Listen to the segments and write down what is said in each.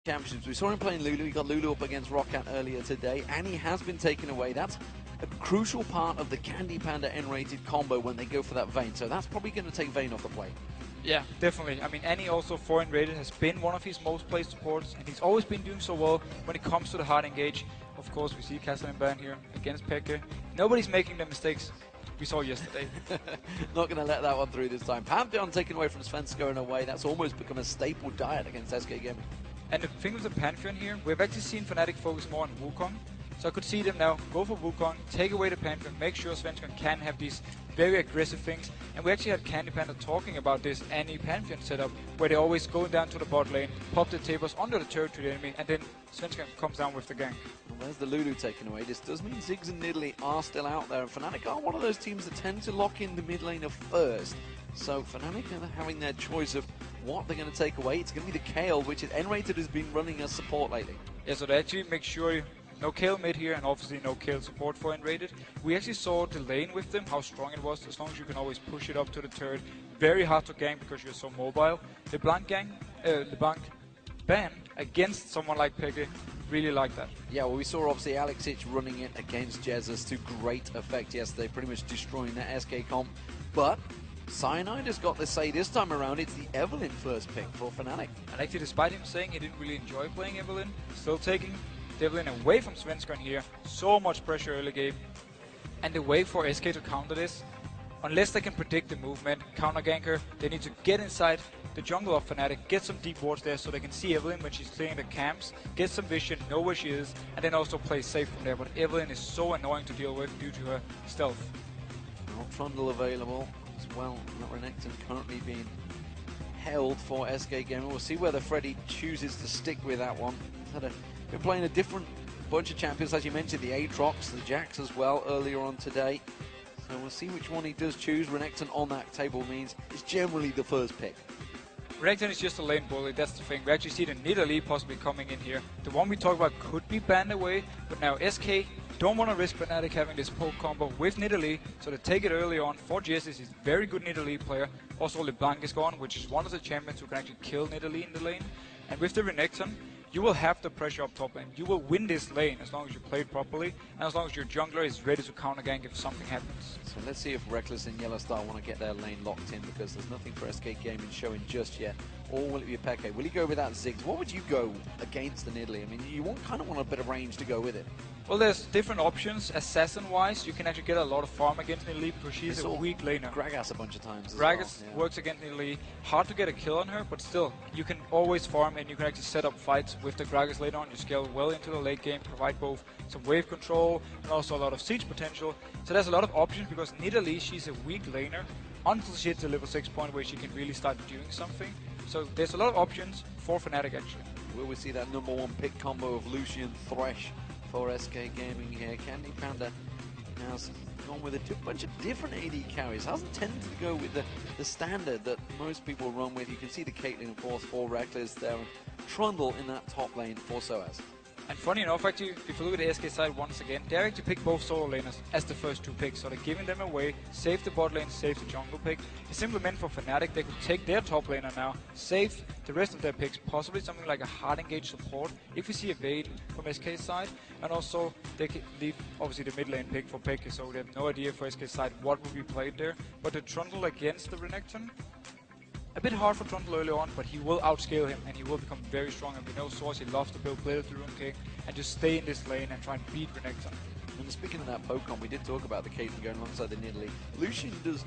Championships. We saw him playing Lulu. He got Lulu up against Roccat earlier today, and he has been taken away. That's a crucial part of the Candy Panda N-rated combo when they go for that Vayne. So that's probably going to take Vayne off the plate. Yeah, definitely. I mean, Annie also 4 N-rated has been one of his most played supports, and he's always been doing so well when it comes to the hard engage. Of course, we see Castle and Ban here against Pekka. Nobody's making the mistakes we saw yesterday. Not going to let that one through this time. Pantheon taken away from Svenska in a way. That's almost become a staple diet against SK Gaming. And the thing with the Pantheon here, we've actually seen Fnatic focus more on Wukong. So I could see them now go for Wukong, take away the Pantheon, make sure Svenska can have these very aggressive things. And we actually had Candy Panda talking about this Annie Pantheon setup, where they always go down to the bot lane, pop the tables under the turret to the enemy, and then Svenska comes down with the gank. Well, there's the Lulu taken away. This does mean Ziggs and Nidalee are still out there, and Fnatic are one of those teams that tend to lock in the mid laner first. So Fnatic are having their choice of what they're going to take away. It's going to be the Kayle, which is N-rated, has been running as support lately. Yeah, so they actually make sure no Kayle mid here, and obviously no Kayle support for N-rated. We actually saw the lane with them, how strong it was, as long as you can always push it up to the turret. Very hard to gank because you're so mobile. The blank ban against someone like Pekka, really like that. Yeah, well, we saw obviously Alexic running it against Jesus to great effect yesterday, pretty much destroying that SK comp. But Cyanide has got to say this time around it's the Evelynn first pick for Fnatic. And actually, despite him saying he didn't really enjoy playing Evelynn, still taking Evelynn away from Svensson here. So much pressure early game. And the way for SK to counter this, unless they can predict the movement, counter ganker, they need to get inside the jungle of Fnatic, get some deep wards there so they can see Evelynn when she's clearing the camps, get some vision, know where she is, and then also play safe from there. But Evelynn is so annoying to deal with due to her stealth. Well, Trundle available as well. Renekton currently being held for SK Gaming. We'll see whether Freddy chooses to stick with that one. Been playing a different bunch of champions, as you mentioned, the Aatrox, the Jax as well earlier on today. So we'll see which one he does choose. Renekton on that table means it's generally the first pick. Renekton is just a lane bully, that's the thing. We actually see the Nidalee possibly coming in here. The one we talked about could be banned away, but now SK don't want to risk Fnatic having this poke combo with Nidalee, so they take it early on. For Jesus, he's a very good Nidalee player. Also, LeBlanc is gone, which is one of the champions who can actually kill Nidalee in the lane. And with the Renekton, you will have the pressure up top lane. You will win this lane as long as you play it properly, and as long as your jungler is ready to counter gank if something happens. So let's see if Reckless and Yellowstar want to get their lane locked in, because there's nothing for SK Gaming showing just yet. Or will it be a Pekka? Will he go without Ziggs? What would you go against the Nidalee? I mean, you kind of want a bit of range to go with it. Well, there's different options. Assassin-wise, you can actually get a lot of farm against Nidalee because she's a weak laner. Gragas a bunch of times. Gragas works against Nidalee. Hard to get a kill on her, but still, you can always farm and you can actually set up fights with the Gragas later on. You scale well into the late game, provide both some wave control and also a lot of siege potential. So there's a lot of options because Nidalee, she's a weak laner until she hits the level 6 point where she can really start doing something. So there's a lot of options for Fnatic actually. Will we see that number 1 pick combo of Lucian Thresh for SK Gaming here? Candy Panda has gone with a bunch of different AD carries. Hasn't tended to go with the standard that most people run with. You can see the Caitlyn, of course, for Reckless there, and Trundle in that top lane for Soaz. And funny enough, actually, if you look at the SK side once again, they actually picked both solo laners as the first 2 picks. So they're giving them away, save the bot lane, save the jungle pick. It's simply meant for Fnatic. They could take their top laner now, save the rest of their picks, possibly something like a hard engage support if we see a Vayne from SK side. And also, they can leave, obviously, the mid lane pick for Pekka, so they have no idea for SK side what will be played there. But the Trundle against the Renekton, a bit hard for Trundle early on, but he will outscale him and he will become very strong. And we know Source, he loves to build Blade of the Rune King and just stay in this lane and try and beat Renekton. And speaking of that Pokemon, we did talk about the Caitlyn going alongside the Nidalee. Lucian does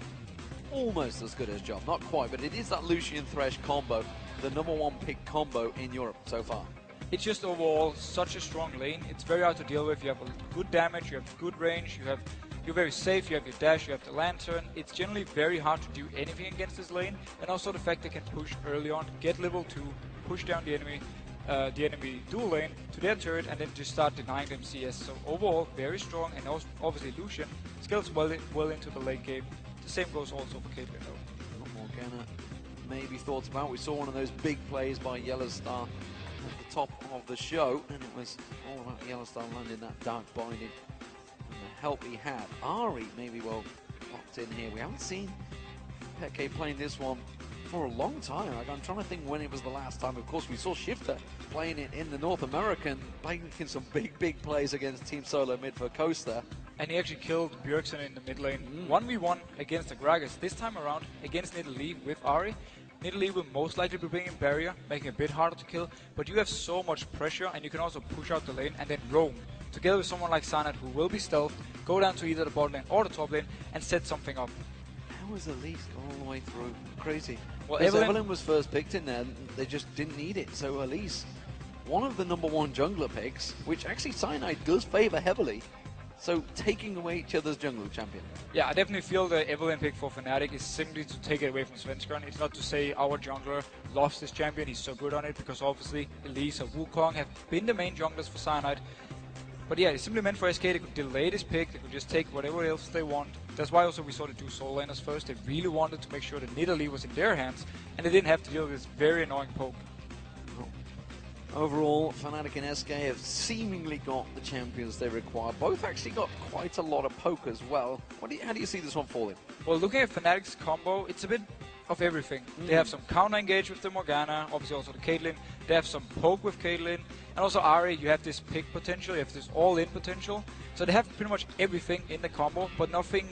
almost as good as job, not quite, but it is that Lucian Thresh combo, the number 1 pick combo in Europe so far. It's just overall such a strong lane. It's very hard to deal with. You have good damage, you have good range, you're very safe, you have your dash, you have the lantern. It's generally very hard to do anything against this lane, and also the fact they can push early on, get level 2, push down the enemy dual lane to their turret, and then just start denying them CS. So overall, very strong, and also obviously Lucian scales well into the late game. The same goes also for Caitlyn though. What Morgana maybe thoughts about? We saw one of those big plays by Yellowstar at the top of the show, and it was all about Yellowstar landing that dark binding. The help he had. Ari maybe well locked in here. We haven't seen Pekka playing this one for a long time. Like, I'm trying to think when it was the last time. Of course, we saw Shifter playing it in the North American, making some big plays against Team Solo mid for Coaster. And he actually killed Bjergsen in the mid lane. 1v1 against the Gragas. This time around against Nidalee with Ahri. Nidalee will most likely be bringing barrier, making it a bit harder to kill. But you have so much pressure, and you can also push out the lane and then roam. Together with someone like Cyanide, who will be stealthed, go down to either the bot lane or the top lane and set something up. How was Elise all the way through? Crazy. Well, Evelyn was first picked in there, and they just didn't need it. So Elise, one of the #1 jungler picks, which actually Cyanide does favor heavily. So taking away each other's jungle champion. Yeah, I definitely feel the Evelyn pick for Fnatic is simply to take it away from Svenskeren. It's not to say our jungler lost this champion, he's so good on it, because obviously Elise or Wukong have been the main junglers for Cyanide. But yeah, it's simply meant for SK. They could delay this pick, they could just take whatever else they want. That's why also we saw the 2 solo laners first. They really wanted to make sure that Nidalee was in their hands, and they didn't have to deal with this very annoying poke. Overall, Fnatic and SK have seemingly got the champions they require. Both actually got quite a lot of poke as well. How do you see this one falling? Well, looking at Fnatic's combo, it's a bit of everything. They have some counter engage with the Morgana, obviously also the Caitlyn. They have some poke with Caitlyn. And also Ahri, you have this pick potential, you have this all-in potential. So they have pretty much everything in the combo, but nothing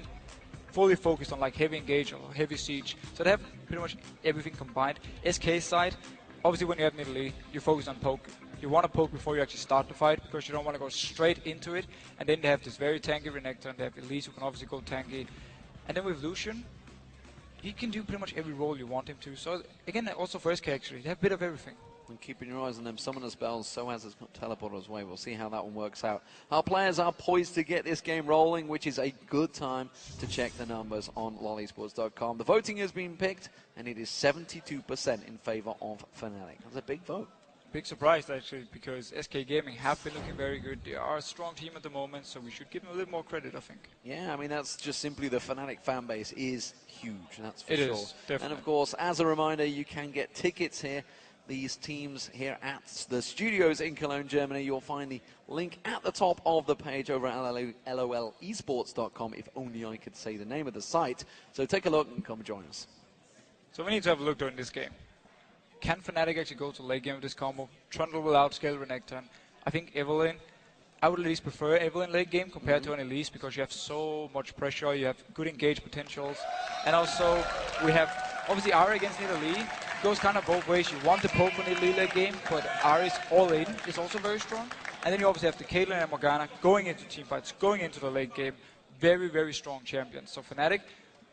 fully focused on like heavy engage or heavy siege. So they have pretty much everything combined. SK side, obviously when you have Nidalee, you focus on poke. You want to poke before you actually start the fight, because you don't want to go straight into it. And then they have this very tanky Renekton, and they have Elise who can obviously go tanky. And then with Lucian, he can do pretty much every role you want him to. So again, also for SK actually, they have a bit of everything. And keeping your eyes on them summoner spells, Soaz has got teleporter as well. We'll see how that one works out. Our players are poised to get this game rolling, which is a good time to check the numbers on lollysports.com. The voting has been picked, and it is 72% in favor of Fnatic. That's a big vote. Big surprise actually, because SK Gaming have been looking very good. They are a strong team at the moment, so we should give them a little more credit, I think. Yeah, I mean, that's just simply the Fnatic fan base is huge, that's for sure. It is, definitely. And of course, as a reminder, you can get tickets here. These teams here at the studios in Cologne, Germany. You'll find the link at the top of the page over at lolesports.com, if only I could say the name of the site. So take a look and come join us. So we need to have a look during this game. Can Fnatic actually go to late game with this combo? Trundle will outscale Renekton. I think Evelyn, I would at least prefer Evelyn late game compared to an Elise, because you have so much pressure, you have good engage potentials. And also, we have obviously Ahri against Nidalee. Goes kind of both ways. You want the poke on Nidalee late game, but Ahri's all-in is also very strong. And then you obviously have the Caitlyn and Morgana going into teamfights, going into the late game. Very, very strong champions. So Fnatic,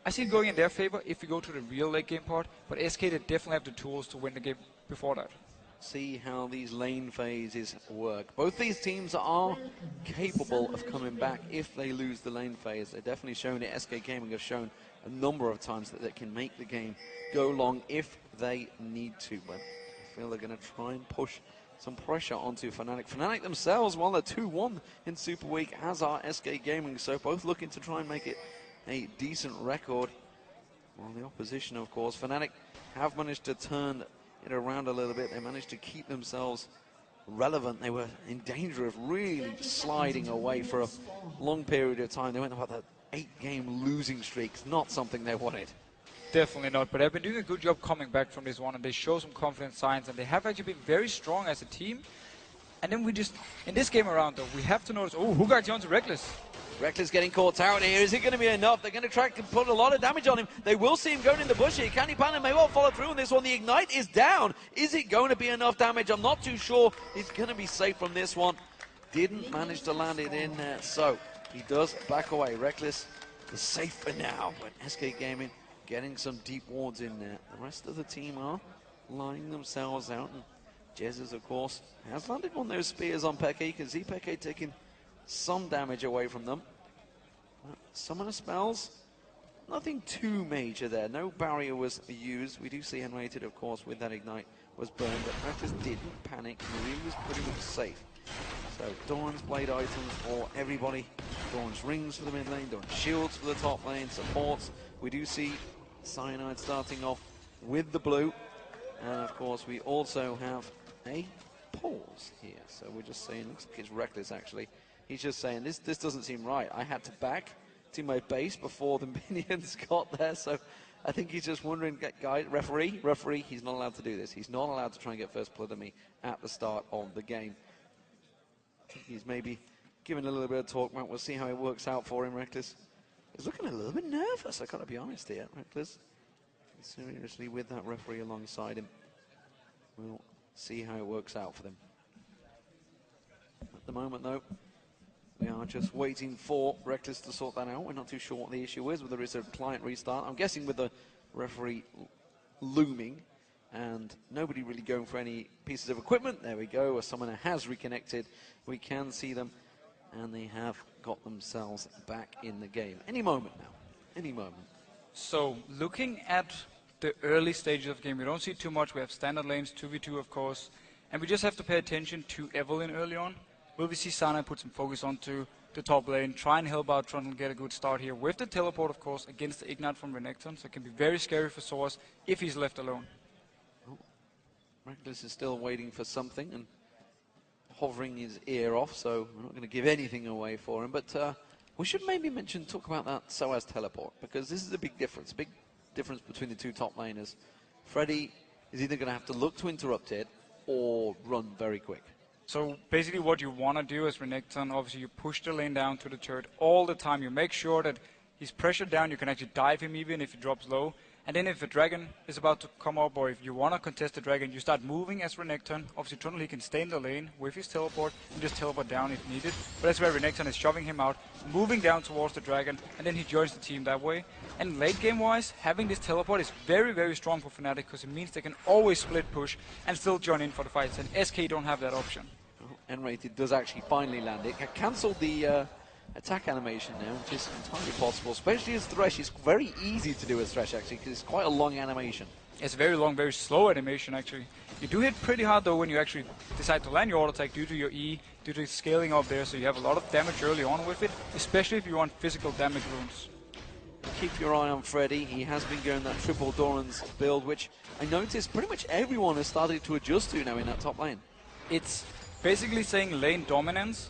I see it going in their favor if we go to the real late game part, but SK, they definitely have the tools to win the game before that. See how these lane phases work. Both these teams are capable of coming back if they lose the lane phase. They've definitely shown it. SK Gaming have shown a number of times that they can make the game go long if they need to, but I feel they're going to try and push some pressure onto Fnatic. Fnatic themselves, well, they're 2-1 in Super Week, as are SK Gaming, so both looking to try and make it a decent record. Well, the opposition, of course, Fnatic have managed to turn it around a little bit. They managed to keep themselves relevant. They were in danger of really sliding away for a long period of time. They went about that 8-game losing streak. It's not something they wanted. Definitely not, but they've been doing a good job coming back from this one, and they show some confident signs, and they have actually been very strong as a team. And then we just, in this game around though, we have to notice, oh, who got you onto Reckless? Reckless getting caught out here. Is it going to be enough? They're going to try to put a lot of damage on him. They will see him going in the bush here. Can he pan and may well follow through on this one? The Ignite is down. Is it going to be enough damage? I'm not too sure. He's going to be safe from this one. Didn't manage to land it in there, so he does back away. Reckless is safe for now, but SK Gaming getting some deep wards in there. The rest of the team are lining themselves out, and Jesus, of course, has landed one of those spears on Peke. You can see Peke taking some damage away from them. Summoner spells, nothing too major there. No barrier was used. We do see Unrated, of course, with that Ignite was burned, but Reckless didn't panic. Marie was pretty much safe. So Dawn's blade items for everybody. Dawn's rings for the mid lane, Dawn's shields for the top lane, supports. We do see Cyanide starting off with the blue. And of course we also have a pause here. So we're just saying, looks like it's Reckless actually. He's just saying, this doesn't seem right. I had to back to my base before the minions got there. So I think he's just wondering, guy, referee, he's not allowed to do this. He's not allowed to try and get first blood on me at the start of the game. I think he's maybe giving a little bit of talk, Matt. We'll see how it works out for him, Reckless. He's looking a little bit nervous, I gotta be honest here, Reckless. Seriously, with that referee alongside him. We'll see how it works out for them. At the moment, though, we are just waiting for Reckless to sort that out. We're not too sure what the issue is, whether it's a client restart. I'm guessing with the referee looming and nobody really going for any pieces of equipment. There we go. A summoner has reconnected. We can see them, and they have got themselves back in the game. Any moment now. Any moment. So, looking at the early stages of the game, we don't see too much. We have standard lanes, 2v2 of course, and we just have to pay attention to Evelyn early on. Will we see Sana put some focus onto the top lane, try and help out Trundle get a good start here with the teleport, of course, against the Ignite from Renekton, so it can be very scary for Source if he's left alone. Oh. Reckless is still waiting for something and hovering his ear off, so we're not going to give anything away for him, but we should maybe talk about that SOAS teleport, because this is a big difference between the two top laners. Freddy is either going to have to look to interrupt it or run very quick. So basically what you want to do as Renekton, obviously you push the lane down to the turret all the time. You make sure that he's pressured down. You can actually dive him even if he drops low. And then if a dragon is about to come up, or if you want to contest the dragon, you start moving as Renekton. Obviously Trundle, he can stay in the lane with his teleport and just teleport down if needed. But that's where Renekton is shoving him out, moving down towards the dragon, and then he joins the team that way. And late game wise, having this teleport is very, very strong for Fnatic, because it means they can always split push and still join in for the fights. And SK don't have that option. N-rated does actually finally land it. Cancelled the attack animation now, which is entirely possible, especially as Thresh. It's very easy to do as Thresh, actually, because it's quite a long animation. It's very long, very slow animation, actually. You do hit pretty hard, though, when you actually decide to land your auto attack due to your E, due to scaling up there, so you have a lot of damage early on with it, especially if you want physical damage runes. Keep your eye on Freddy. He has been going that triple Doran's build, which I noticed pretty much everyone has started to adjust to now in that top lane. It's basically saying lane dominance,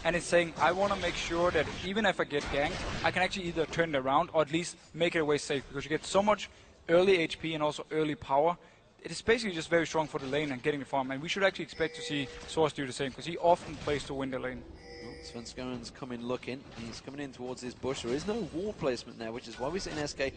and it's saying I want to make sure that even if I get ganked, I can actually either turn it around or at least make it away safe, because you get so much early HP and also early power. It is basically just very strong for the lane and getting the farm, and we should actually expect to see Source do the same, because he often plays to win the lane. Well, Svenskern's coming looking. He's coming in towards this bush. There is no wall placement there, which is why we're seeing SK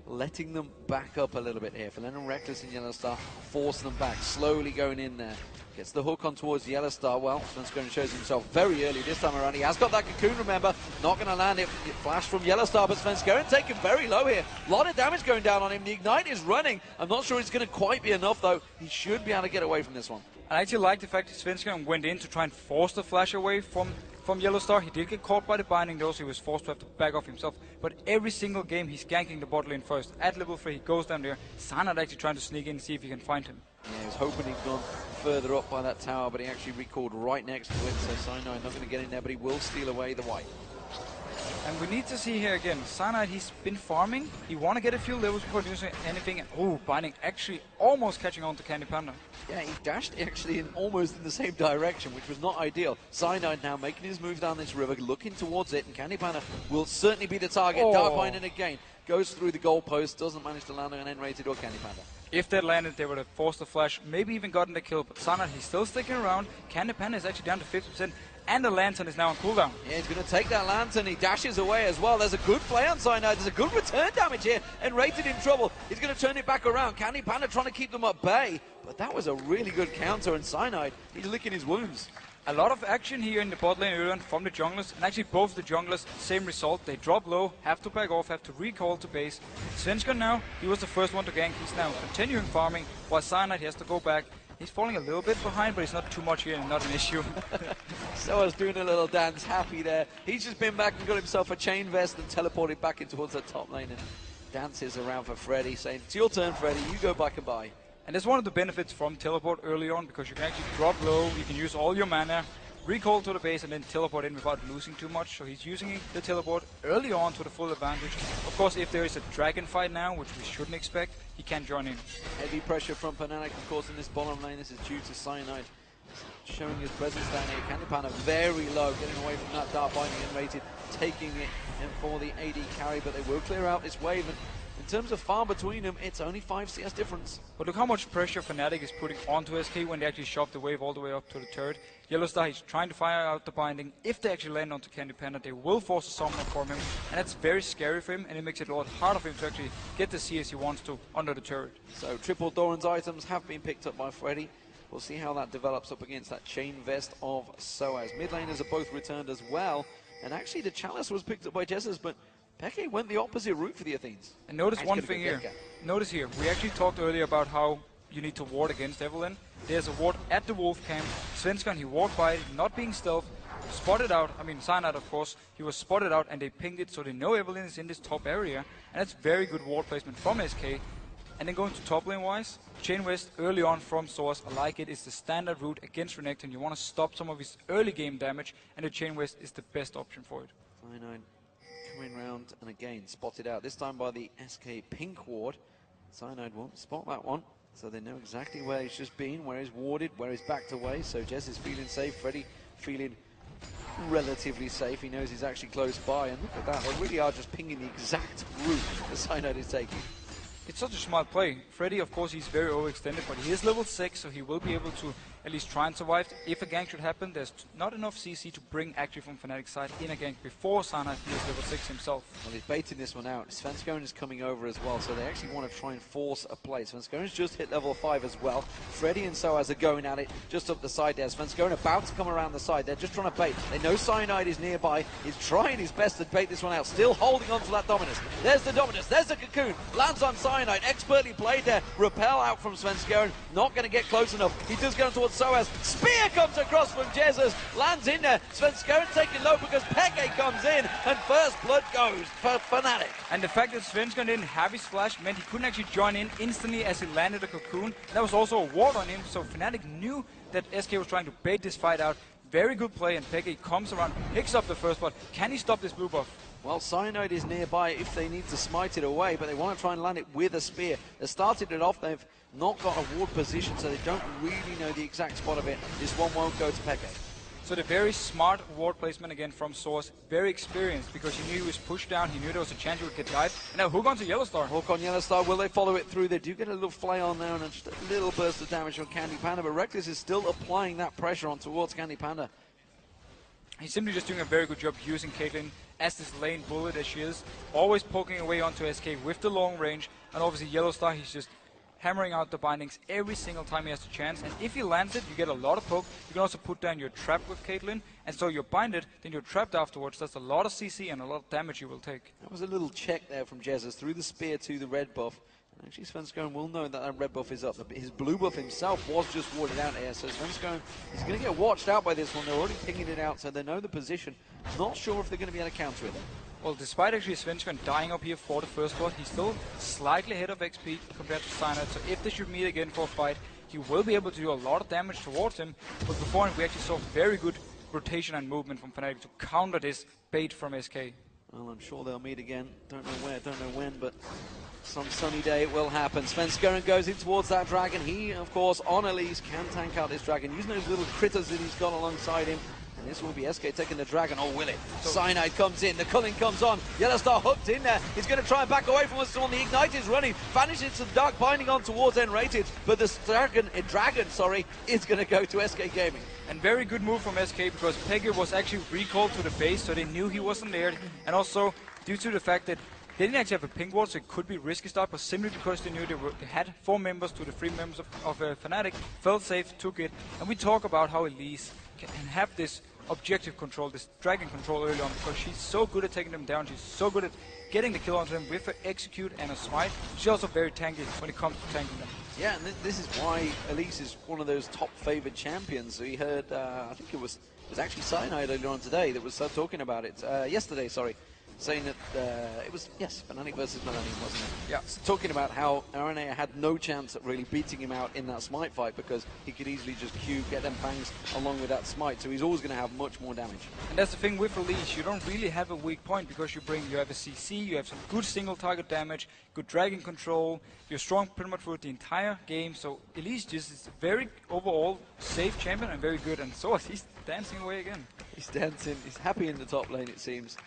letting them back up a little bit here. Fnatic Reckless and Yellow Star force them back, slowly going in there. Gets the hook on towards Yellow Star. Well, Svenskern shows himself very early this time around. He has got that cocoon, remember. Not going to land it. Flash from Yellow Star, but Svenskern taken very low here. A lot of damage going down on him. The Ignite is running. I'm not sure it's going to quite be enough, though. He should be able to get away from this one. I actually like the fact that Svenskern went in to try and force the flash away from Yellow Star. He did get caught by the binding, though, so he was forced to have to back off himself. But every single game, he's ganking the bot lane first. At level 3, he goes down there. Sana actually trying to sneak in and see if he can find him. Yeah, he was hoping he'd gone further up by that tower, but he actually recalled right next to it, so Cyanide not going to get in there, but he will steal away the white. And we need to see here again, Cyanide, he's been farming. He want to get a few levels before doing anything. Oh, binding actually almost catching on to Candy Panda. Yeah, he dashed actually almost in the same direction, which was not ideal. Cyanide now making his move down this river, looking towards it, and Candy Panda will certainly be the target. Oh. Dark Binding again, goes through the goalpost, doesn't manage to land on an N-rated or Candy Panda. If that landed, they would have forced the flash, maybe even gotten the kill. But Cyanide, he's still sticking around. Candy Panda is actually down to 50%. And the Lantern is now on cooldown. Yeah, he's going to take that Lantern. He dashes away as well. There's a good play on Cyanide. There's a good return damage here. And Rated in trouble. He's going to turn it back around. Candy Panda trying to keep them at bay. But that was a really good counter. And Cyanide, he's licking his wounds. A lot of action here in the bot lane early on from the junglers. And actually both the junglers, same result. They drop low, have to back off, have to recall to base. Svenskern now, he was the first one to gank. He's now continuing farming. While Cyanide, he has to go back. He's falling a little bit behind, but it's not too much here and not an issue. So I was doing a little dance, happy there. He's just been back and got himself a chain vest and teleported back in towards that top lane and dances around for Freddy, saying, it's your turn, Freddy, you go back and buy. And that's one of the benefits from teleport early on, because you can actually drop low, you can use all your mana, recall to the base, and then teleport in without losing too much. So he's using the teleport early on to the full advantage. Of course, if there is a dragon fight now, which we shouldn't expect, he can join in. Heavy pressure from Fnatic, of course, in this bottom lane. This is due to Cyanide showing his presence down here. Candy Panda very low, getting away from that Dark Binding and Rated, taking it in for the AD carry, but they will clear out this wave. And in terms of far between them, it's only 5 CS difference. But look how much pressure Fnatic is putting onto SK when they actually shove the wave all the way up to the turret. Yellowstar, he's trying to fire out the binding. If they actually land onto Candy Panda, they will force a summoner from him, and that's very scary for him, and it makes it a lot harder for him to actually get the CS he wants to under the turret. So triple Doran's items have been picked up by Freddy. We'll see how that develops up against that chain vest of Soaz. Mid laners are both returned as well, and actually the Chalice was picked up by Jesus, but Peke went the opposite route for the Athenes. And notice one thing here. Notice here, we actually talked earlier about how you need to ward against Evelynn. There's a ward at the Wolf camp. Svenskan, he walked by, not being stealth, spotted out, I mean Cyanide of course, he was spotted out and they pinged it so they know Evelynn is in this top area. And that's very good ward placement from SK. And then going to top lane wise, Chain West early on from Source, I like it. It's the standard route against Renekton. You want to stop some of his early game damage, and the Chain West is the best option for it. Cyanide coming round and again spotted out, this time by the SK pink ward. Cyanide won't spot that one, so they know exactly where he's just been, where he's warded, where he's backed away. So Jez is feeling safe, Freddy feeling relatively safe. He knows he's actually close by, and look at that, they really are just pinging the exact route that Cyanide is taking. It's such a smart play. Freddy, of course, he's very overextended, but he is level 6, so he will be able to at least try and survive. If a gank should happen, there's not enough CC to bring actually from Fnatic's side in a gank before Cyanide is level 6 himself. Well, he's baiting this one out. Svenskone is coming over as well, so they actually want to try and force a play. Svenskone's just hit level 5 as well. Freddy and Soaz are going at it just up the side there. Svenskone about to come around the side. They're just trying to bait. They know Cyanide is nearby. He's trying his best to bait this one out. Still holding on to that Dominus. There's the Dominus. There's the Cocoon. Lands on Cyanide. Expertly played there. Repel out from Svenskone. Not going to get close enough. He does go towards Soaz. Spear comes across from Jesus. Lands in there. Svenskone taking low because Peke comes in. And first blood goes for Fnatic. And the fact that Svenskan didn't have his flash meant he couldn't actually join in instantly as he landed a Cocoon. That was also a ward on him, so Fnatic knew that SK was trying to bait this fight out. Very good play, and Peke comes around, picks up the first blood. Can he stop this blue buff? Well, Cyanide is nearby if they need to smite it away, but they want to try and land it with a spear. They started it off, they've not got a ward position, so they don't really know the exact spot of it. This one won't go to Peke. So the very smart ward placement again from Source, very experienced, because he knew he was pushed down, he knew there was a chance he would get died. And now hook on to Yellowstar. Hook on Yellowstar, will they follow it through? They do get a little flay on there and just a little burst of damage on Candy Panda, but Reckless is still applying that pressure on towards Candy Panda. He's simply just doing a very good job using Caitlyn as this lane bullet as she is, always poking away onto SK with the long range, and obviously Yellowstar, he's just hammering out the bindings every single time he has the chance, and if he lands it, you get a lot of poke. You can also put down your trap with Caitlyn, and so you're binded, then you're trapped afterwards. That's a lot of CC and a lot of damage you will take. That was a little check there from Jesus through the spear to the red buff. And actually Svenskone will know that that red buff is up. His blue buff himself was just warded out here, so Svenskone is going to get watched out by this one. They're already pinging it out, so they know the position. Not sure if they're going to be able to counter it. Well, despite actually Svenskone dying up here for the first blood, he's still slightly ahead of XP compared to Cyanide, so if they should meet again for a fight, he will be able to do a lot of damage towards him. But beforehand, we actually saw very good rotation and movement from Fnatic to counter this bait from SK. Well, I'm sure they'll meet again. Don't know where, don't know when, but some sunny day it will happen. Svenskone goes in towards that dragon. He, of course, on Elise, can tank out this dragon, using those little critters that he's got alongside him. And this will be SK taking the dragon, or will it? Cyanide comes in, the culling comes on, Yellowstar hooked in there, he's going to try and back away from us on the Ignite is running, vanishes to the dark, binding on towards N-Rated, but the dragon is going to go to SK Gaming. And very good move from SK, because Peke was actually recalled to the base, so they knew he wasn't there, and also due to the fact that they didn't actually have a ping wall, so it could be risky start, but simply because they knew they had 4 members to the 3 members of Fnatic, felt safe, took it, and we talk about how Elise can have this objective control, this dragon control early on, because she's so good at taking them down, she's so good at getting the kill onto them with her execute and a smite. She's also very tanky when it comes to tanking them. Yeah, and this is why Elise is one of those top favoured champions. We heard, I think it was actually Cyanide earlier on today that was talking about it, yesterday, sorry, saying that it was, yes, Fnatic versus Millennium, wasn't it? Yeah. So talking about how RNA had no chance at really beating him out in that smite fight because he could easily just Q, get them bangs along with that smite, so he's always going to have much more damage. And that's the thing with Elise, you don't really have a weak point because you have a CC, you have some good single target damage, good dragon control, you're strong pretty much for the entire game, so Elise just is a very overall safe champion and very good, and so he's dancing away again. He's dancing, he's happy in the top lane it seems.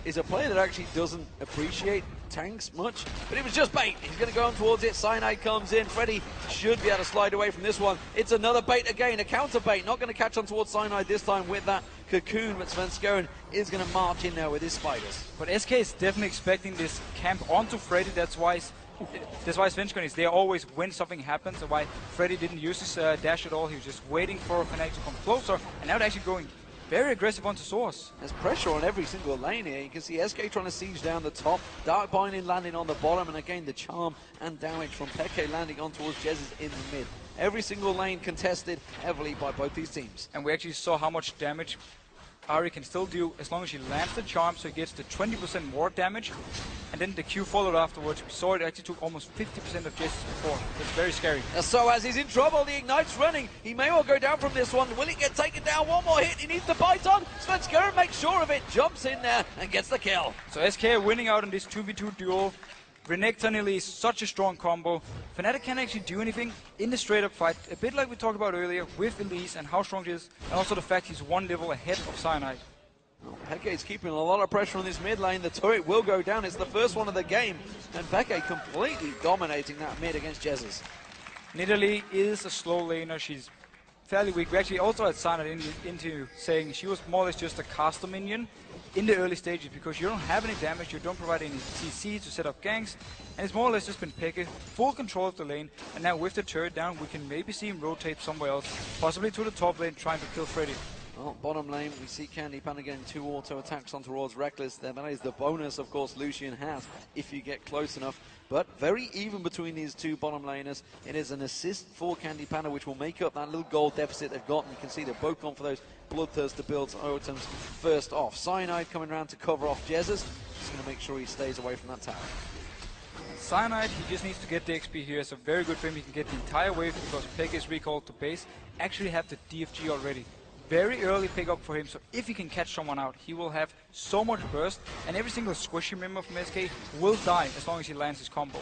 He's a player that actually doesn't appreciate tanks much, but it was just bait. He's going to go on towards it. Cyanide comes in. Freddy should be able to slide away from this one. It's another bait again, a counter bait. Not going to catch on towards Cyanide this time with that cocoon, but Svenskeren is going to march in there with his spiders. But SK is definitely expecting this camp onto Freddy. That's why Svenskeren is there always when something happens, and why Freddy didn't use his dash at all. He was just waiting for Fnatic to come closer, and now they're actually going very aggressive onto Source. There's pressure on every single lane here. You can see SK trying to siege down the top, Dark Binding landing on the bottom, and again the charm and damage from Peke landing on towards Jez's in the mid. Every single lane contested heavily by both these teams. And we actually saw how much damage Ari can still do as long as she lands the charm, so he gets the 20% more damage. And then the Q followed afterwards. We saw it actually took almost 50% of Jez's before. It's very scary. So as he's in trouble, the Ignite's running. He may well go down from this one. Will he get taken down? One more hit. He needs to bite on. Svenskeren makes sure of it, jumps in there and gets the kill. So SK are winning out in this 2v2 duel. Renekton Elise, such a strong combo. Fnatic can't actually do anything in the straight-up fight, a bit like we talked about earlier with Elise and how strong he is, and also the fact he's one level ahead of Cyanide. Well, Peke is keeping a lot of pressure on this mid lane. The turret will go down. It's the first one of the game, and Peke completely dominating that mid against Jez's. Nidalee is a slow laner. She's fairly weak. We actually also had Cyanide into saying she was more or less just a caster minion in the early stages because you don't have any damage, you don't provide any CC to set up ganks, and it's more or less just been Peke, full control of the lane, and now with the turret down, we can maybe see him rotate somewhere else, possibly to the top lane, trying to kill Freddy. Well, bottom lane, we see Candy Panda getting 2 auto attacks on towards Reckless. That is the bonus, of course, Lucian has if you get close enough. But very even between these two bottom laners. It is an assist for Candy Panda, which will make up that little gold deficit they've got. And you can see they're both gone for those Bloodthirster builds items first off. Cyanide coming around to cover off Jez's. Just going to make sure he stays away from that tower. Cyanide, he just needs to get the XP here. So very good for him. He can get the entire wave because Peke is recalled to base. Actually have the DFG already. Very early pickup for him, so if he can catch someone out, he will have so much burst, and every single squishy member from SK will die as long as he lands his combo.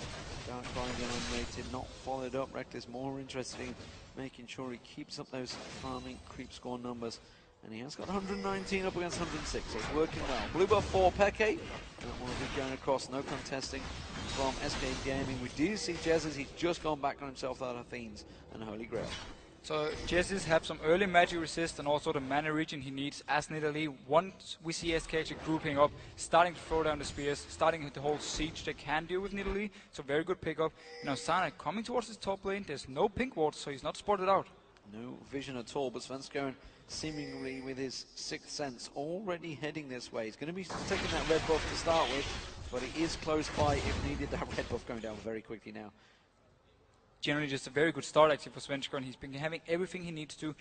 Dark Binding unrated, not followed up. Reckless more interested in making sure he keeps up those farming creep score numbers, and he has got 119 up against 106, so it's working well. Blue buff for Peke, that one will be going across, no contesting from SK Gaming. We do see Jez's, he's just gone back on himself out of Athenes and Holy Grail. So Jez's have some early magic resist and also the mana regen he needs as Nidalee. Once we see SK actually grouping up, starting to throw down the spears, starting the whole siege they can do with Nidalee. So very good pickup. Now Cyanide coming towards his top lane, there's no pink ward, so he's not spotted out. No vision at all, but Svenskeren seemingly with his sixth sense already heading this way. He's going to be taking that red buff to start with, but he is close by if needed. That red buff going down very quickly now. Generally just a very good start actually for Svenskeren. He's been having everything he needs to.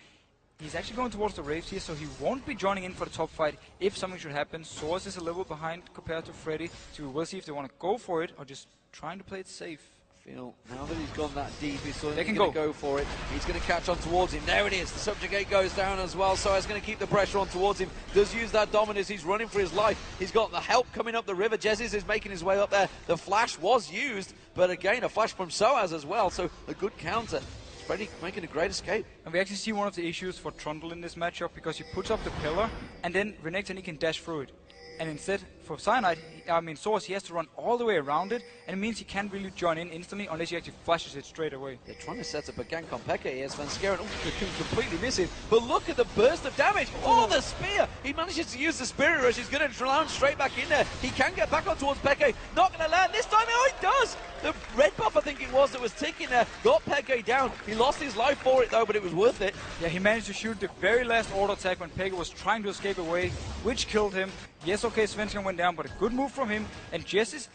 He's actually going towards the Wraiths here, so he won't be joining in for the top fight if something should happen. Source is a level behind compared to Freddy, so we will see if they want to go for it or just trying to play it safe. Feel now that he's gone that deep, he's going to go for it. He's going to catch on towards him. There it is. The subjugate goes down as well, so he's going to keep the pressure on towards him. Does use that dominance. He's running for his life. He's got the help coming up the river. Jez's is making his way up there. The flash was used, but again, a flash from Soaz as well, so a good counter. Freddy making a great escape. And we actually see one of the issues for Trundle in this matchup because he puts up the pillar and then Renekton can dash through it. And instead, for Cyanide, Source, he has to run all the way around it, and it means he can't really join in instantly unless he actually flashes it straight away. They're trying to set up a gank on Peke here. Svenskeren completely missing. But look at the burst of damage. Oh, the spear! He manages to use the Spirit Rush. He's going to land straight back in there. He can get back on towards Peke. Not going to land this time. Oh, he does! The red buff, I think it was, that was ticking there, got Peke down. He lost his life for it, though, but it was worth it. Yeah, he managed to shoot the very last auto attack when Peke was trying to escape away, which killed him. Yes, okay, Svenskeren went down, but a good move from him. And this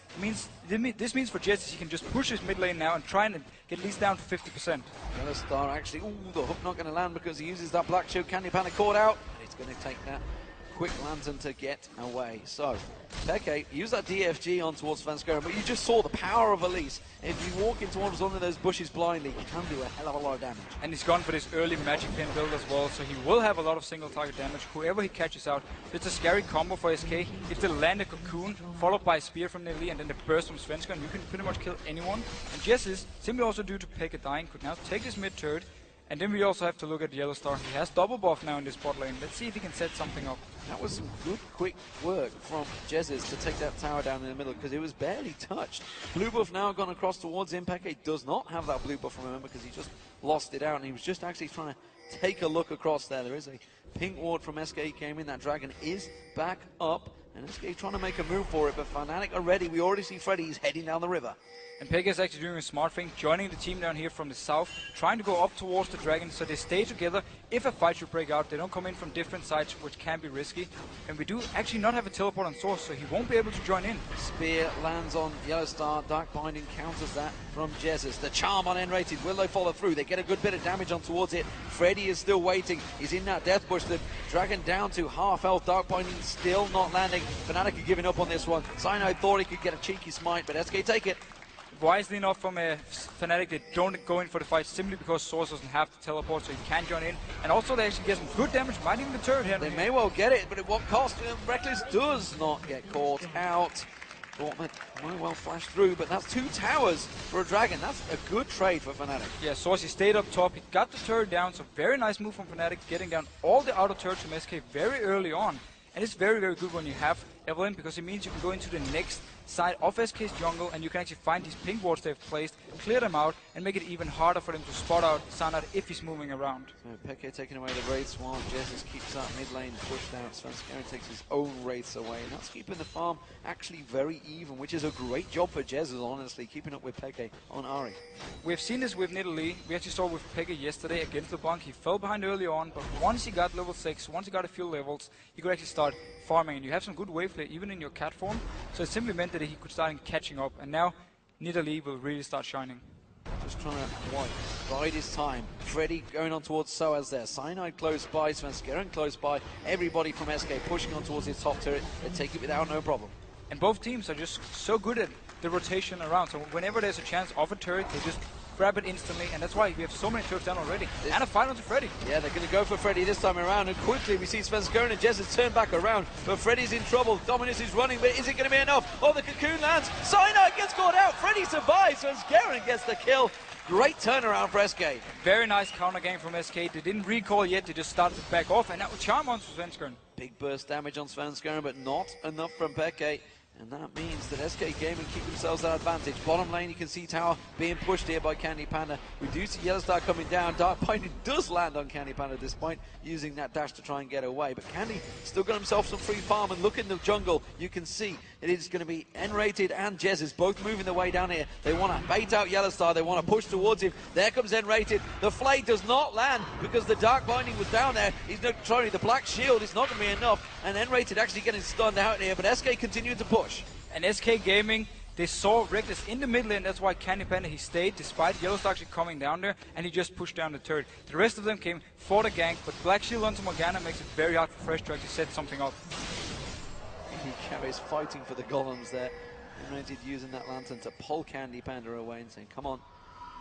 means for Jez's he can just push his mid lane now and try and get at least down to 50%. Another star actually. Ooh, the hook not going to land because he uses that black shield. Candy Panda caught out, and he's going to take that quick lantern to get away. So Peke use that DFG on towards Svenskeren, but you just saw the power of Elise. If you walk into one of those bushes blindly, you can do a hell of a lot of damage. And he's gone for this early magic pin build as well, so he will have a lot of single target damage. Whoever he catches out, it's a scary combo for SK. If they land a cocoon, followed by a spear from Nidalee, and then the burst from Svenskeren, you can pretty much kill anyone. And Jez's, simply also due to Peke dying, could now take his mid turret And then we also have to look at Yellowstar. He has double buff now in this bot lane. Let's see if he can set something up. That was some good, quick work from Jez's to take that tower down in the middle because it was barely touched. Blue buff now gone across towards him. Peke does not have that blue buff, remember, because he just lost it out and he was just actually trying to take a look across there. There is a pink ward from SK came in. That dragon is back up and SK trying to make a move for it, but Fnatic are ready. We already see Freddy. He's heading down the river. And Peke is actually doing a smart thing, joining the team down here from the south, trying to go up towards the dragon so they stay together. If a fight should break out, they don't come in from different sides, which can be risky. And we do actually not have a teleport on Source, so he won't be able to join in. Spear lands on Yellowstar. Dark Binding counters that from Jesus. The charm on N-rated. Will they follow through? They get a good bit of damage on towards it. Freddy is still waiting. He's in that death bush. The dragon down to half health. Dark Binding still not landing. Fnatic are giving up on this one. Cyanide thought he could get a cheeky smite, but SK take it. Wisely enough from Fnatic, they don't go in for the fight simply because Source doesn't have the teleport, so he can't join in. And also they actually get some good damage, might even the turret here. They may well get it, but at what cost? Reckless does not get caught out. Thought that might well flash through, but that's 2 towers for a dragon. That's a good trade for Fnatic. Yeah, Source, he stayed up top, he got the turret down, so very nice move from Fnatic, getting down all the outer turrets from SK very early on. And it's very, very good when you have Evelyn, because it means you can go into the next side of SK's jungle and you can actually find these pink wards they've placed, clear them out, and make it even harder for them to spot out Sanad if he's moving around. So Peke taking away the wraiths while Jesus keeps that mid lane pushed out. Svenskeren takes his own wraiths away, and that's keeping the farm actually very even, which is a great job for Jesus, honestly, keeping up with Peke on Ahri. We've seen this with Nidalee. We actually saw with Peke yesterday against the Blanc. He fell behind early on, but once he got level 6, once he got a few levels, he could actually start farming, and you have some good wave play even in your cat form, so it simply meant that he could start catching up, and now Nidalee will really start shining. Just trying to bide his time. Freddy going on towards Soaz there. Cyanide close by, Svenskeren close by. Everybody from SK pushing on towards his top turret. They take it without no problem. And both teams are just so good at the rotation around, so whenever there's a chance of a turret, they just grab it instantly, and that's why we have so many turrets down already. And a fight onto Freddy. Yeah, they're going to go for Freddy this time around, and quickly we see Svenskeren and Jez turn back around, but Freddy's in trouble. Dominus is running, but is it going to be enough? Oh, the cocoon lands. Cyanide gets caught out. Freddy survives. Svenskeren gets the kill. Great turnaround for SK. Very nice counter game from SK. They didn't recall yet. They just started to back off, and that was charm on Svenskeren. Big burst damage on Svenskeren, but not enough from Peke. And that means that SK Gaming keep themselves that advantage. Bottom lane, you can see tower being pushed here by Candy Panda. We do see Yellowstar coming down. Dark Binding does land on Candy Panda despite using that dash to try and get away. But Candy still got himself some free farm. And look in the jungle, you can see it is going to be N-rated and Jez both moving their way down here. They want to bait out Yellowstar. They want to push towards him. There comes N-rated. The flay does not land because the Dark Binding was down there. He's not trying the Black Shield. It's not going to be enough. And N-rated actually getting stunned out here. But SK continued to push. And SK Gaming, they saw Reckless in the mid lane, that's why Candy Panda, he stayed despite Yellowstar actually coming down there, and he just pushed down the turret. The rest of them came for the gank, but Black Shield onto Morgana makes it very hard for Fresh to actually set something up. Is fighting for the golems there. United using that lantern to pull Candy Panda away and saying, come on,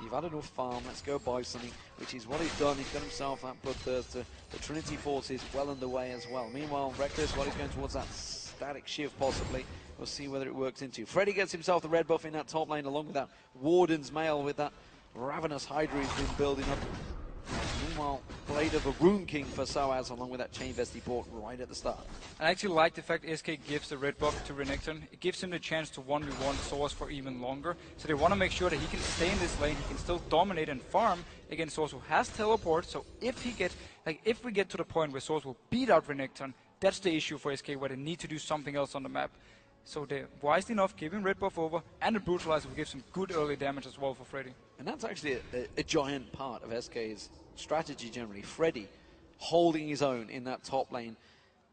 you've had enough farm, let's go buy something, which is what he's done. He's got himself that Bloodthirster. The Trinity Force is well underway as well. Meanwhile, Reckless, while he's going towards that static shift possibly, we'll see whether it works into. Freddy gets himself the red buff in that top lane along with that Warden's Mail with that Ravenous Hydra he's been building up. Meanwhile, Blade of a Rune King for Soaz along with that Chain Vest he bought right at the start. I actually like the fact SK gives the red buff to Renekton. It gives him the chance to 1v1 Source for even longer. So they want to make sure that he can stay in this lane, he can still dominate and farm against Source who has teleport. So if he gets, if we get to the point where Source will beat out Renekton, that's the issue for SK, where they need to do something else on the map. So they're wisely enough giving red buff over, and the Brutalizer will give some good early damage as well for Freddy. And that's actually a giant part of SK's strategy generally. Freddy holding his own in that top lane.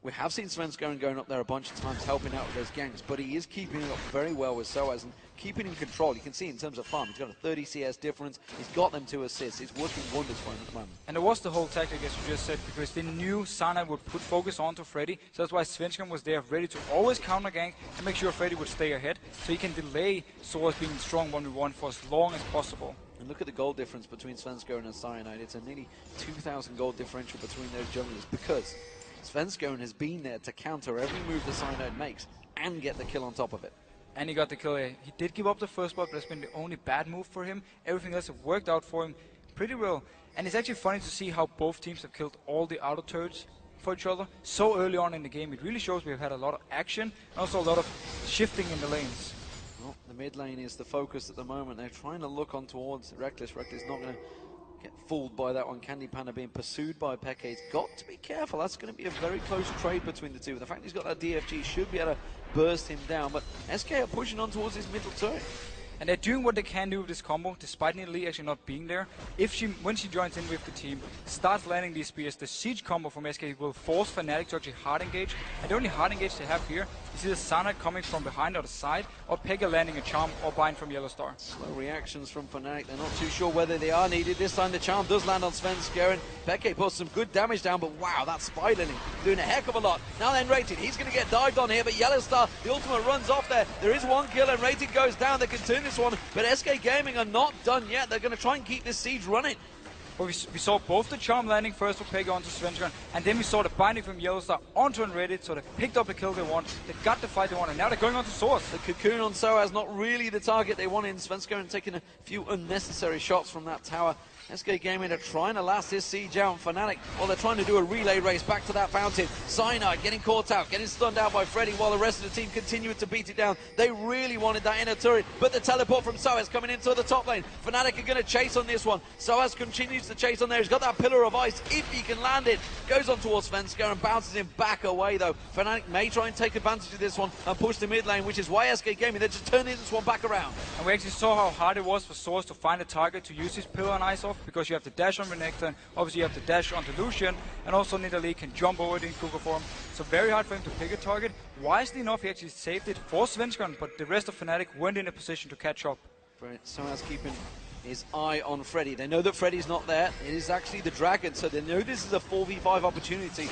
We have seen Svenskeren going up there a bunch of times helping out with those ganks, but he is keeping it up very well with Soaz and keeping in control. You can see in terms of farm, he's got a 30 CS difference, he's got them 2 assists, it's working wonders for him at the moment. And there was the whole tactic, as you just said, because they knew Sana would put focus onto Freddy, so that's why Svenskeren was there ready to always counter gank and make sure Freddy would stay ahead, so he can delay Source being strong 1v1 for as long as possible. And look at the gold difference between Svenskeren and Cyanide. It's a nearly 2,000 gold differential between those junglers because Svenskeren has been there to counter every move the Cyanide makes and get the kill on top of it. And he got the kill here. He did give up the first blood, but that's been the only bad move for him. Everything else have worked out for him pretty well. And it's actually funny to see how both teams have killed all the auto turrets for each other so early on in the game. It really shows we've had a lot of action and also a lot of shifting in the lanes. Well, the mid lane is the focus at the moment. They're trying to look on towards Reckless. Reckless not going to get fooled by that one. Candy Panda being pursued by Peke. He's got to be careful. That's going to be a very close trade between the two. The fact he's got that DFG should be able to burst him down. But SK are pushing on towards his middle turret. And they're doing what they can do with this combo, despite Nidalee actually not being there. When she joins in with the team, starts landing these spears, the siege combo from SK will force Fnatic to actually hard engage. And the only hard engage they have here is either Sana coming from behind or the side, or Pega landing a charm or bind from Yellow Star. Slow reactions from Fnatic. They're not too sure whether they are needed. This time the charm does land on Sven Skeren. Peke puts some good damage down, but wow, that Spiderling doing a heck of a lot. Now then Rated, he's going to get dived on here, but Yellow Star, the ultimate runs off there. There is one kill and Rated goes down. They can turn this one, but SK Gaming are not done yet. They're going to try and keep this siege running. But we saw both the charm landing first for Pega onto Svenskeren, and then we saw the binding from Yellow Star onto Unrated, so they picked up the kill they want, they got the fight they want, and now they're going on to Source. The cocoon on Soaz not really the target they wanted. Svenskeren taking a few unnecessary shots from that tower. SK Gaming are trying to last this siege out. Fnatic, well, they're trying to do a relay race back to that fountain. Cyanide getting caught out, getting stunned out by Freddy while the rest of the team continued to beat it down. They really wanted that inner turret, but the teleport from Soaz coming into the top lane. Fnatic are going to chase on this one. Soaz continues to chase on there. He's got that pillar of ice if he can land it. Goes on towards Svenskeren and bounces him back away though. Fnatic may try and take advantage of this one and push the mid lane, which is why SK Gaming, they're just turning this one back around. And we actually saw how hard it was for Source to find a target to use his pillar and ice off, because you have to dash on Renekton, and obviously you have to dash onto Lucian, and also Nidalee can jump over it in Cougar form. So very hard for him to pick a target. Wisely enough, he actually saved it for Svenskeren, but the rest of Fnatic weren't in a position to catch up. Right, Soaz keeping his eye on Freddy. They know that Freddy's not there. It is actually the Dragon, so they know this is a 4v5 opportunity.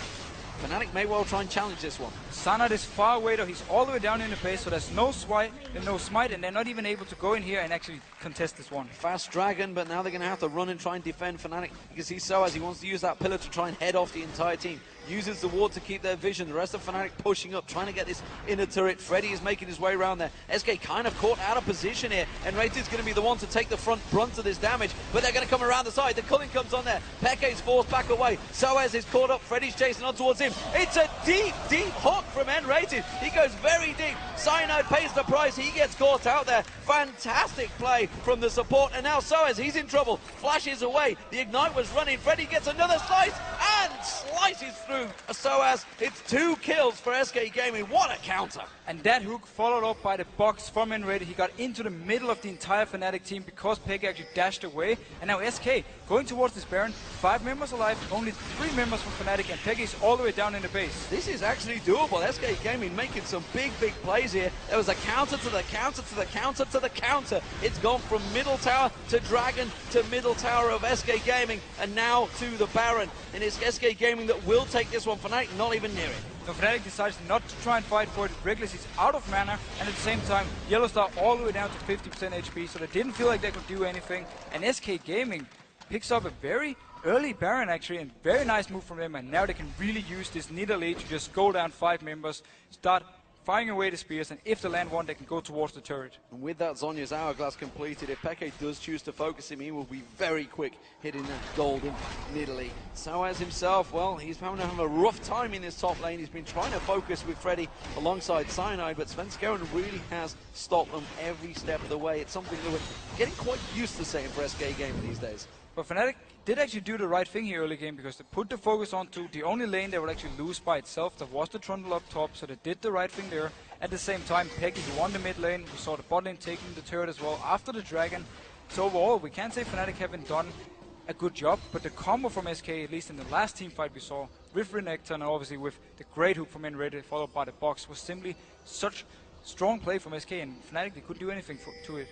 Fnatic may well try and challenge this one. Sanad is far away though, he's all the way down in the base, so there's no smite, and they're not even able to go in here and actually contest this one. Fast Dragon, but now they're going to have to run and try and defend Fnatic. You can see Soaz, he wants to use that pillar to try and head off the entire team. Uses the ward to keep their vision. The rest of Fnatic pushing up, trying to get this inner turret. Freddy is making his way around there. SK kind of caught out of position here, and Rated's going to be the one to take the front brunt of this damage, but they're going to come around the side. The culling comes on there. Peke's forced back away. Soaz is caught up. Freddy's chasing on towards him. It's a deep, deep hook from Rated. He goes very deep. Cyanide pays the price. He gets caught out there. Fantastic play from the support, and now Soaz, he's in trouble. Flashes away. The Ignite was running. Freddy gets another slice and slices through Soaz. It's 2 kills for SK Gaming. What a counter. And that hook followed up by the box from Enrated. He got into the middle of the entire Fnatic team because Pega actually dashed away. And now SK going towards this Baron. 5 members alive, only 3 members from Fnatic, and Pega is all the way down in the base. This is actually doable. SK Gaming making some big, big plays here. There was a counter to the counter to the counter to the counter. It's gone from middle tower to Dragon to middle tower of SK Gaming, and now to the Baron. And it's SK Gaming that will take this one. Fnatic not even near it. So Fnatic decides not to try and fight for it. Reckless is out of mana, and at the same time, Yellow Star all the way down to 50% HP, so they didn't feel like they could do anything. And SK Gaming picks up a very early Baron actually, and very nice move from them, and now they can really use this Nidalee to just go down 5 members, start firing away the spears, and if they land one, they can go towards the turret. And with that Zhonya's Hourglass completed, if Peke does choose to focus him, he will be very quick hitting that golden Nidalee. Soaz himself, well, he's having a rough time in this top lane. He's been trying to focus with Freddy alongside Cyanide, but Svenskeren really has stopped them every step of the way. It's something that we're getting quite used to saying for SK Gaming these days. But Fnatic did actually do the right thing here early game, because they put the focus onto the only lane they would actually lose by itself. That was the Trundle up top, so they did the right thing there. At the same time, Peggy, he won the mid lane. We saw the bot lane taking the turret as well after the Dragon. So overall, we can't say Fnatic haven't done a good job, but the combo from SK, at least in the last team fight we saw, with Renekton and obviously with the great hook from Enrated followed by the box, was simply such strong play from SK, and Fnatic, they couldn't do anything to it.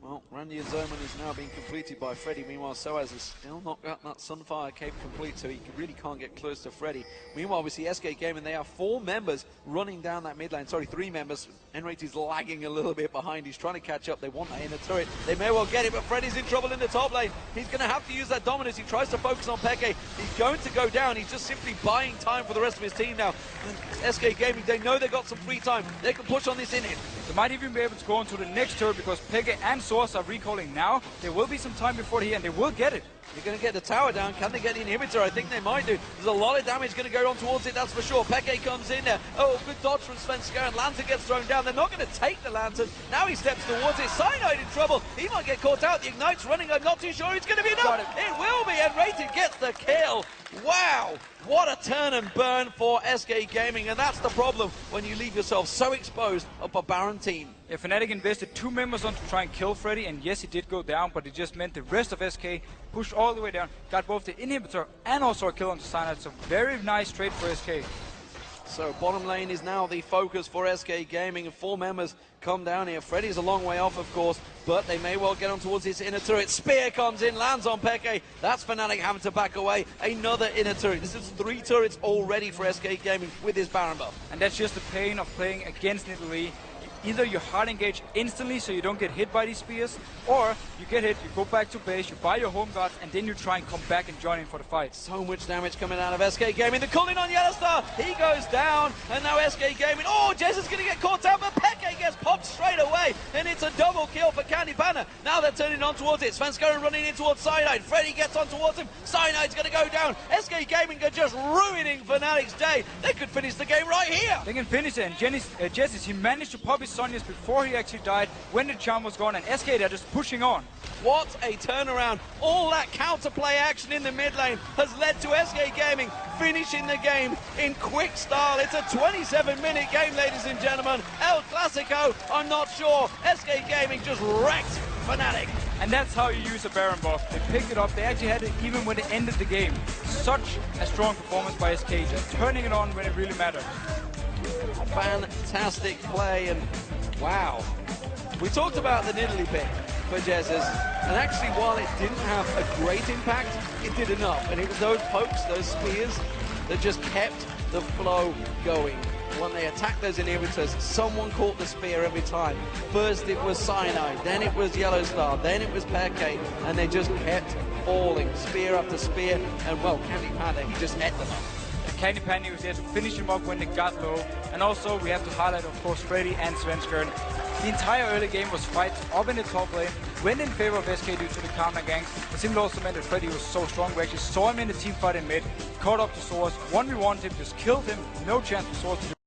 Well, Randy and Zoman is now being completed by Freddy. Meanwhile, Soaz has still not got that Sunfire cape complete, so he really can't get close to Freddy. Meanwhile, we see SK Gaming, they have 4 members running down that mid lane. Sorry, 3 members. Enrate is lagging a little bit behind. He's trying to catch up. They want that inner turret. They may well get it, but Freddy's in trouble in the top lane. He's going to have to use that dominance. He tries to focus on Peke. He's going to go down. He's just simply buying time for the rest of his team now. And SK Gaming, they know they've got some free time. They can push on this inhib. They might even be able to go into the next turret because Peke and Source are recalling now. There will be some time before the end. They will get it. You're going to get the tower down. Can they get the inhibitor? I think they might do. There's a lot of damage going to go on towards it, that's for sure. Peke comes in there. Oh, good dodge from Svenska, and Lantern gets thrown down. They're not going to take the Lantern. Now he steps towards it. Cyanide in trouble. He might get caught out. The Ignite's running. I'm not too sure it's going to be enough. It will be, and Rated gets the kill. Wow, what a turn and burn for SK Gaming, and that's the problem when you leave yourself so exposed up a Baron team. Yeah, Fnatic invested 2 members on to try and kill Freddy, and yes, he did go down, but it just meant the rest of SK pushed all the way down, got both the inhibitor and also a kill onto Cyanide, so very nice trade for SK. So bottom lane is now the focus for SK Gaming, and 4 members come down here. Freddy's a long way off, of course, but they may well get on towards his inner turret. Spear comes in, lands on Peke. That's Fnatic having to back away. Another inner turret. This is 3 turrets already for SK Gaming with his Baron buff. And that's just the pain of playing against Nidalee. Either you hard engage instantly so you don't get hit by these spears, or you get hit, you go back to base, you buy your home guards, and then you try and come back and join in for the fight. So much damage coming out of SK Gaming. The calling on Yellowstar, he goes down, and now SK Gaming, oh, Jez is going to get caught out, but Peke gets popped straight away, and it's a double kill for Candy Panda. Now they're turning on towards it. Svenska running in towards Cyanide. Freddy gets on towards him. Cyanide's going to go down. SK Gaming are just ruining Fnatic's day. They could finish the game right here. They can finish it, and Jez, he managed to pop his Sonias before he actually died, when the charm was gone, and SK, they're just pushing on. What a turnaround. All that counterplay action in the mid lane has led to SK Gaming finishing the game in quick style. It's a 27-minute game, ladies and gentlemen. El Clasico, I'm not sure. SK Gaming just wrecked Fnatic. And that's how you use a Baron buff. They picked it up, they actually had it even when it ended the game. Such a strong performance by SK, just turning it on when it really mattered. Fantastic play, and wow. We talked about the Nidalee pick for Jez's, and actually while it didn't have a great impact, it did enough. And it was those pokes, those spears, that just kept the flow going. When they attacked those inhibitors, someone caught the spear every time. First it was Cyanide, then it was Yellowstar, then it was Peke, and they just kept falling, spear after spear, and well, Candy Panda, he just ate them up. Candy Panda was there to finish him up when they got low, and also we have to highlight, of course, Freddy and Svenska. The entire early game was fights up in the top lane, went in favor of SK due to the counter ganks. It simply also meant that Freddy was so strong. We actually saw him in the team fight in mid, caught up to Source, 1v1'd him, just killed him, no chance for Source to do